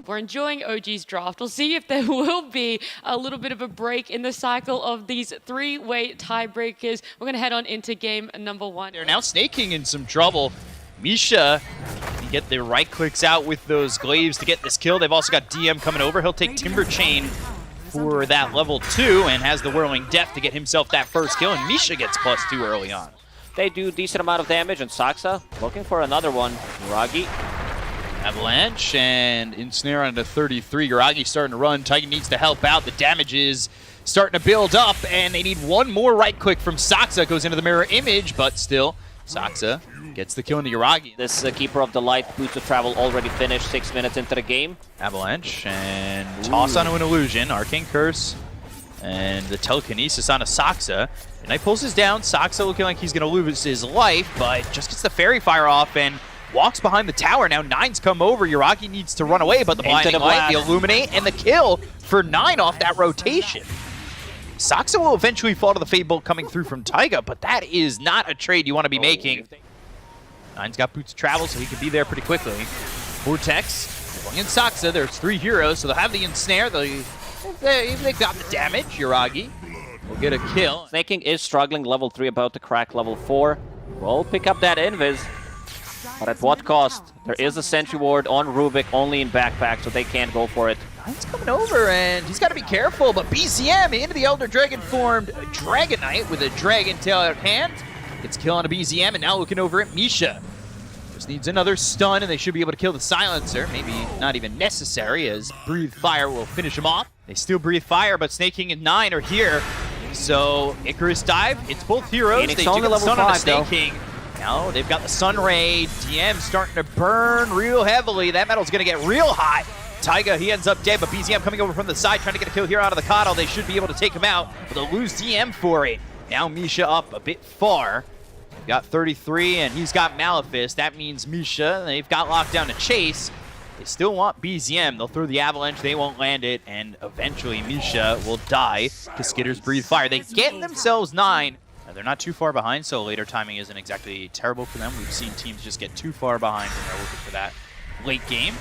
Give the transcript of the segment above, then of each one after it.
We're enjoying OG's draft. We'll see if there will be a little bit of a break in the cycle of these three-way tiebreakers. We're going to head on into game number 1. They're now snaking in some trouble. Misha can get the right clicks out with those glaives to get this kill. They've also got DM coming over. He'll take Timber Chain for that level 2 and has the Whirling Death to get himself that first kill, and Misha gets +2 early on. They do decent amount of damage, and Saksa looking for another one. Yuragi. Avalanche and Ensnare onto 33. Yuragi starting to run. Titan needs to help out. The damage is starting to build up, and they need one more right click from Saksa. Goes into the mirror image, but still, Saksa gets the kill into Yuragi. This Keeper of the Light boots of travel already finished 6 minutes into the game. Avalanche and toss onto an illusion. Arcane Curse and the telekinesis onto Saksa. The Knight pulses down. Saksa looking like he's going to lose his life, but just gets the Fairy Fire off and walks behind the tower. Now 9's come over. Yuragi needs to run away, but the Blinding Light, the Illuminate, and the kill for 9 off that rotation. Saksa will eventually fall to the Fade Bolt coming through from Taiga, but that is not a trade you want to be making. 9's got boots of travel, so he can be there pretty quickly. Vortex, going in Saksa. There's 3 heroes, so they'll have the Ensnare. They've got the damage. Yuragi will get a kill. Snaking is struggling. Level 3 about to crack level 4. Will pick up that Invis. But at what cost? There is a Sentry Ward on Rubik, only in backpack, so they can't go for it. 9's coming over, and he's got to be careful, but BZM into the Elder Dragon formed Dragon Knight with a Dragon Tail in hand. Gets kill on a BZM, and now looking over at Misha. Just needs another stun, and they should be able to kill the Silencer. Maybe not even necessary, as Breathe Fire will finish him off. They still Breathe Fire, but Snaking and 9 are here. So Icarus Dive, it's both heroes. Phoenix they do get the stun on the Snaking. Now they've got the Sun Ray. DM starting to burn real heavily. That metal's going to get real hot. Taiga, he ends up dead, but BZM coming over from the side, trying to get a kill here out of the Coddle. They should be able to take him out, but they'll lose DM for it. Now Misha up a bit far. They've got 33, and he's got Malefice. That means Misha, they've got locked down to Chase. They still want BZM. They'll throw the Avalanche. They won't land it, and eventually Misha will die to Skitter's Breathe Fire. They get themselves 9. They're not too far behind, so later timing isn't exactly terrible for them. We've seen teams just get too far behind when they're looking for that late game.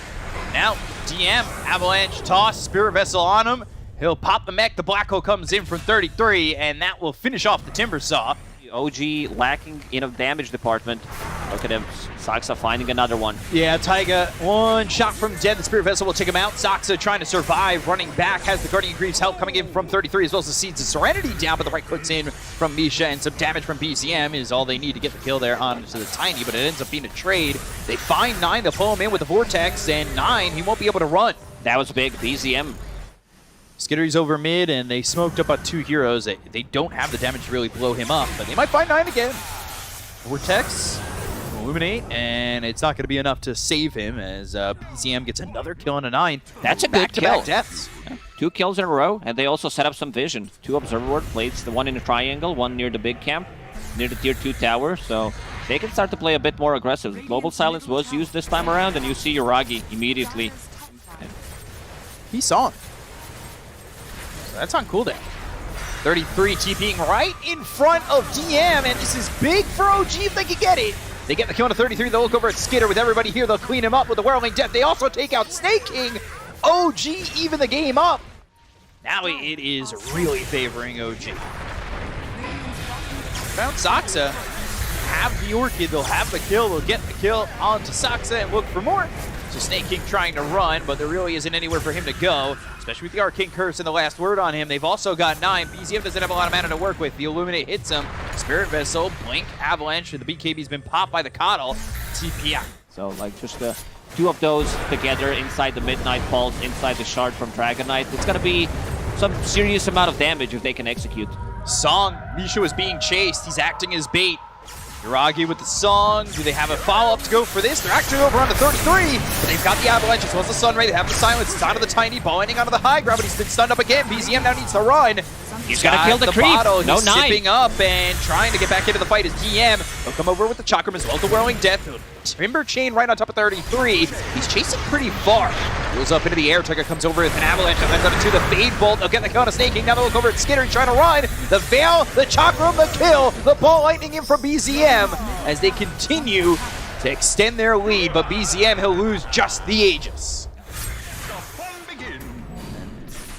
Now, DM, Avalanche, toss, Spirit Vessel on him. He'll pop the mech. The Black Hole comes in from 33, and that will finish off the Timber Saw. OG lacking in a damage department. Look at him. Saksa finding another one. Yeah, Taiga, one shot from dead. The Spirit Vessel will take him out. Saksa trying to survive, running back, has the Guardian Greaves help coming in from 33, as well as the Seeds of Serenity down, but the right clicks in from Misha, and some damage from BZM is all they need to get the kill there onto the Tiny, but it ends up being a trade. They find 9, they'll pull him in with the Vortex, and 9, he won't be able to run. That was big. BZM. Skittery's over mid, and they smoked up on 2 heroes. They don't have the damage to really blow him up, but they might find 9 again. Vortex, Illuminate, and it's not going to be enough to save him as BZM gets another kill on a 9. That's a good kill. Back-to-back deaths. Yeah. 2 kills in a row, and they also set up some vision. 2 Observer Ward plates, the one in the triangle, one near the big camp, near the tier 2 tower, so they can start to play a bit more aggressive. Global Silence was used this time around, and you see Yuragi immediately. He saw him. So that's on cooldown. 33 TPing right in front of DM, and this is big for OG if they can get it. They get the kill on 33, they'll look over at Skitter with everybody here, they'll clean him up with the Whirling Death. They also take out Snake King. OG even the game up. Now it is really favoring OG. Found Saksa. Have the Orchid, they'll have the kill, they'll get the kill onto Saksa and look for more. So Snake King trying to run, but there really isn't anywhere for him to go, especially with the Arcane Curse and the last word on him. They've also got 9. BZM doesn't have a lot of mana to work with. The Illuminate hits him. Spirit Vessel, Blink, Avalanche, and the BKB's been popped by the Coddle. TP out. So, like, just 2 of those together inside the Midnight Pulse, inside the Shard from Dragon Knight. It's going to be some serious amount of damage if they can execute. Song, Misha is being chased. He's acting as bait. Yuragi with the Song. Do they have a follow-up to go for this? They're actually over on the 33. But they've got the Avalanche as well as the Sunray. They have the Silence. It's out of the Tiny. Ball ending onto the high ground, but he's been stunned up again. BZM now needs to run. He's got to kill the creep. Bottle. No, he's 9. sipping up and trying to get back into the fight is DM. He'll come over with the Chakram as well as the Whirling Death. Timber Chain right on top of 33. He's chasing pretty far. Wheels up into the air. Taiga comes over with an Avalanche. And then to the Fade Bolt. They'll get the kill on a Snake King. Now they'll look over at Skitter trying to run. The Veil, the Chakram, the kill. The Ball Lightning in from BZM as they continue to extend their lead. But BZM, he'll lose just the Aegis.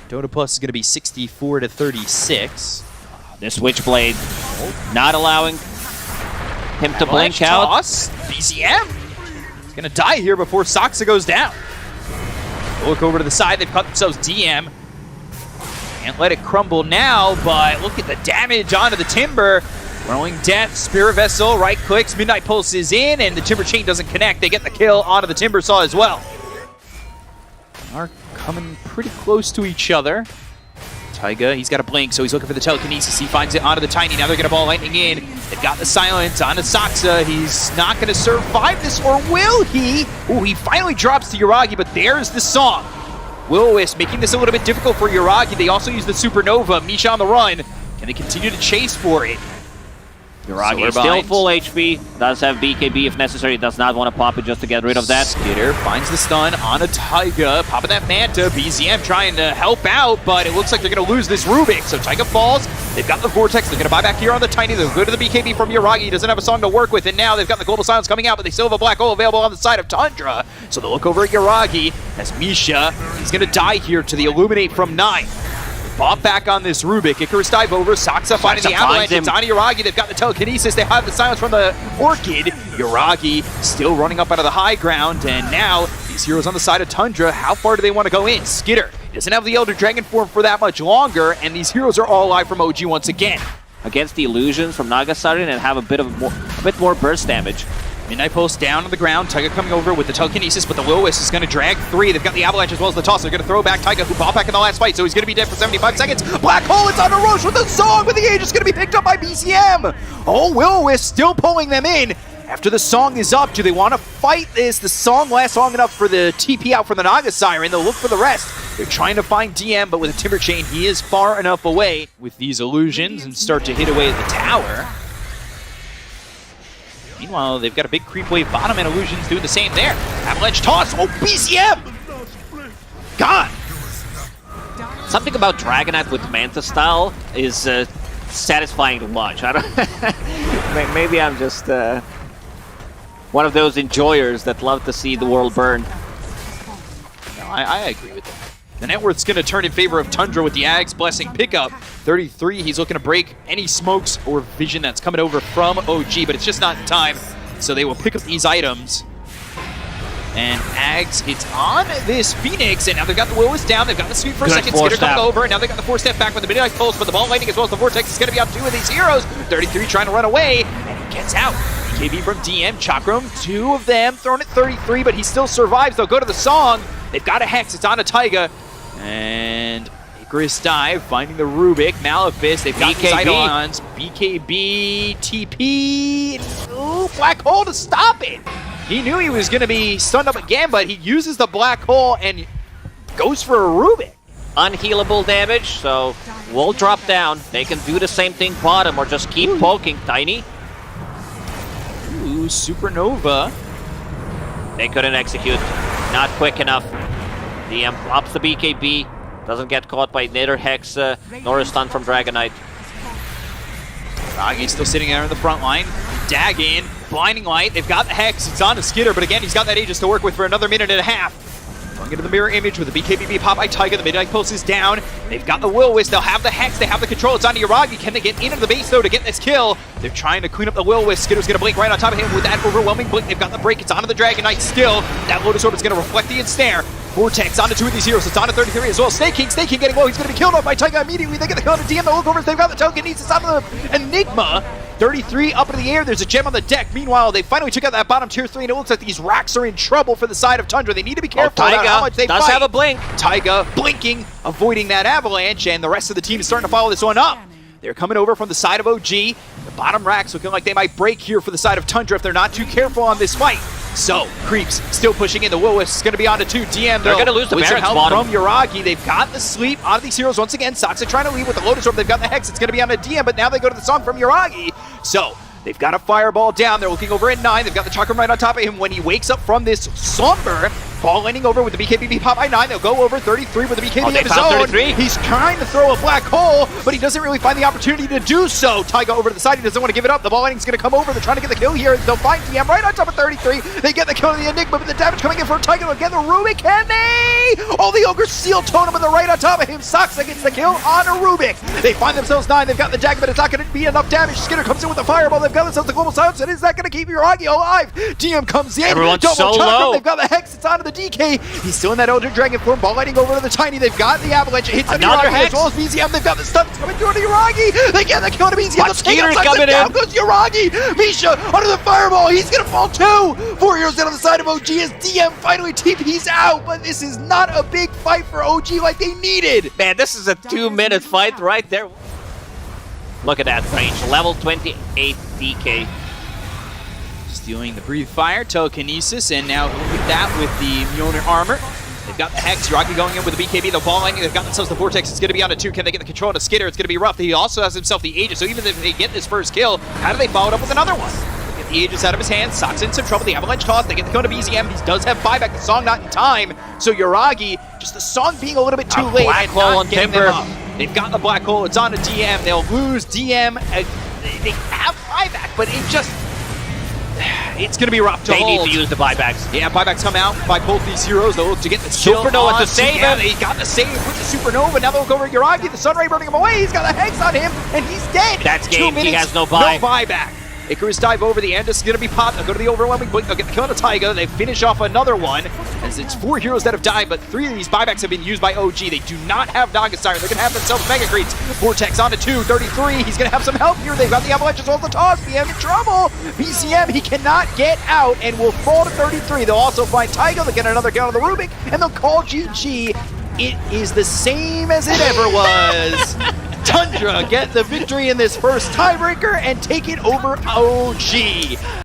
Dota Plus is going to be 64-36. This Witchblade not allowing him to blink out. Toss. BZM is going to die here before Saksa goes down. Look over to the side. They've cut themselves DM. Can't let it crumble now, but look at the damage onto the Timber. Throwing Death, Spirit Vessel, right clicks, Midnight Pulse is in, and the Timber Chain doesn't connect. They get the kill onto the Timber Saw as well. Are coming pretty close to each other. Taiga, he's got a blink, so he's looking for the telekinesis. He finds it onto the Tiny. Now they're going to ball lightning in. They've got the silence onto Saksa. He's not going to survive this, or will he? Ooh, he finally drops to Yuragi, but there's the song. Will-O-Wisp making this a little bit difficult for Yuragi. They also use the Supernova. Misha on the run. Can they continue to chase for it? Yuragi is still full HP, does have BKB if necessary, does not want to pop it just to get rid of that. Skitter finds the stun on a Taiga, popping that Manta. BZM trying to help out, but it looks like they're going to lose this Rubik. So Taiga falls, they've got the Vortex, they're going to buy back here on the Tiny, they'll go to the BKB from Yuragi. He doesn't have a song to work with, and now they've got the Global Silence coming out, but they still have a Black Hole available on the side of Tundra. So they'll look over at Yuragi as Misha, he's going to die here to the Illuminate from 9. Bob back on this Rubik. Icarus dive over. Saksa finding the avalanche. It's on Yuragi. They've got the telekinesis. They have the silence from the Orchid. Yuragi still running up out of the high ground. And now these heroes on the side of Tundra, how far do they want to go in? Skitter doesn't have the Elder Dragon form for that much longer. And these heroes are all alive from OG once again. Against the illusions from Nagasarin and have a bit more burst damage. Midnight Pulse down on the ground. Taiga coming over with the telekinesis, but the Will-O-Wisp is going to drag 3. They've got the avalanche as well as the toss. They're going to throw back Taiga, who popped back in the last fight, so he's going to be dead for 75 seconds. Black Hole, it's on a Roche with the song, but the age is going to be picked up by BCM. Oh, Will-O-Wisp still pulling them in. After the song is up, do they want to fight this? The song lasts long enough for the TP out from the Naga Siren. They'll look for the rest. They're trying to find DM, but with a Timber Chain, he is far enough away with these illusions and start to hit away at the tower. Meanwhile, they've got a big creep wave bottom, and Illusion's doing the same there. Avalanche toss. Oh, BCM! God! Something about Dragonite with Manta style is satisfying to watch. I don't maybe I'm just one of those enjoyers that love to see the world burn. No, I agree with that. The net worth's going to turn in favor of Tundra with the Ag's Blessing pickup. 33, he's looking to break any smokes or vision that's coming over from OG, but it's just not in time. So they will pick up these items. And Ags hits on this Phoenix, and now they've got the Will-O-Wisp down. They've got the sweep for a second. Skitter coming over, and now they've got the 4-step back with the Midnight Pulse, but the Ball Lightning as well as the Vortex is going to be on 2 of these heroes. 33 trying to run away, and he gets out. BKB from DM, Chakram, 2 of them thrown at 33, but he still survives. They'll go to the song. They've got a Hex. It's on a Taiga. And Icarus dive, finding the Rubik, Malefice, they've got these Eidolons, BKB, TP, ooh, Black Hole to stop it! He knew he was going to be stunned up again, but he uses the Black Hole and goes for a Rubik. Unhealable damage, so we'll drop down. They can do the same thing bottom or just keep poking. Tiny. Ooh, Supernova. They couldn't execute, not quick enough. DM flops the BKB, doesn't get caught by neither Hex nor a stun from Dragonite. Ragi's still sitting there in the front line. Dag in, Blinding Light, they've got the Hex, it's on to Skitter, but again, he's got that Aegis to work with for another minute and a half. Going into the mirror image with the BKB pop by Taiga, the Midnight Pulse is down. They've got the Will-O-Wisp, they'll have the Hex, they have the control, it's on to Yuragi. Can they get into the base though to get this kill? They're trying to clean up the Will-O-Wisp. Skitter's gonna blink right on top of him with that overwhelming blink. They've got the break, it's onto the Dragonite still. That Lotus Orb is gonna reflect the ensnare. Vortex onto 2 of these heroes, it's onto 33 as well. Snake King getting low, he's gonna be killed off by Taiga immediately. They get the kill on the DM, the lookovers, they've got the telekinesis onto the Enigma. 33 up in the air, there's a gem on the deck. Meanwhile, they finally took out that bottom tier 3, and it looks like these racks are in trouble for the side of Tundra. They need to be careful about how much they fight. Does have a blink. Taiga blinking, avoiding that avalanche, and the rest of the team is starting to follow this one up. They're coming over from the side of OG. The bottom racks looking like they might break here for the side of Tundra if they're not too careful on this fight. So, Creeps still pushing in. The Will-O-Wisp is going to be on to 2. DM, they're going to lose the Barracks bottom. From Yuragi. They've got the sleep on these heroes once again. Saksa trying to leave with the Lotus Orb. They've got the Hex. It's going to be on a DM, but now they go to the song from Yuragi. So, they've got a Fireball down. They're looking over at 9. They've got the Chakram right on top of him. When he wakes up from this slumber, Ball landing over with the BKB pop by 9. They'll go over 33 with the BKB they of his found own. 33. He's trying to throw a black hole, but he doesn't really find the opportunity to do so. Taiga over to the side. He doesn't want to give it up. The ball landing's going to come over. They're trying to get the kill here. They'll find DM right on top of 33. They get the kill on the Enigma, but the damage coming in for Taiga. They'll get the Rubik. Can they? Oh, the Ogre Seal Totem with the right on top of him. Soxa gets the kill on a Rubik. They find themselves 9. They've got the dagger, but it's not going to be enough damage. Skinner comes in with the fireball. They've got themselves the global silence, and is that going to keep Yuragi alive? DM comes in. Everyone's double so chakra. low. They've got the Hex. It's onto the DK. He's still in that Elder Dragon form. Ball lighting over to the Tiny. They've got the Avalanche. It hits on Another Yuragi Hex. as well as BZM. They've got the stuns coming through to Yuragi. They get the kill to BZM. Watch Skeeter's coming down in. goes Yuragi. Misha under the fireball. He's going to fall too. 4 heroes down on the side of OG as DM finally TP's out. But this is not a big fight for OG like they needed. Man, this is a 2-minute fight right there. Look at that range. Level 28 DK. Stealing the Breathe Fire, Telekinesis, and now with that with the Mjolnir armor. They've got the Hex, Yuragi going in with the BKB, the ball lightning, they've got themselves the Vortex, it's going to be on a 2, can they get the control on a Skitter, it's going to be rough. He also has himself the Aegis, so even if they get this first kill, how do they follow it up with another one? They get the Aegis out of his hands, Sock's in some trouble, the Avalanche toss, they get the kill to BZM, he does have buyback, the Song not in time, so Yuragi, just the Song being a little bit too late. Black hole on Timber. They've got the Black Hole, it's on a DM, they'll lose DM, they have buyback, but it just... It's going to be rough to They hold. need to use the buybacks. Yeah, buybacks come out by both these heroes. They'll look to get the kill Supernova on to save DM. him. He got the save with the Supernova. Now they'll go over to Yuragi. The Sunray burning him away. He's got the Hex on him, and he's dead. That's 2 game. He minutes, has no buy. No buyback. Icarus dive over. The Andis is going to be popped. They'll go to the overwhelming blink. They'll get the kill on the Taiga. They finish off another one. As it's 4 heroes that have died, but 3 of these buybacks have been used by OG. They do not have Naga Siren. They're going to have themselves Mega Creeps. Vortex on to 2, 33. He's going to have some help here. They've got the Avalanche as well as the toss. BM in trouble. BCM, he cannot get out and will fall to 33. They'll also find Taiga. They'll get another kill on the Rubik, and they'll call GG. It is the same as it ever was. Tundra get the victory in this first tiebreaker and take it over OG.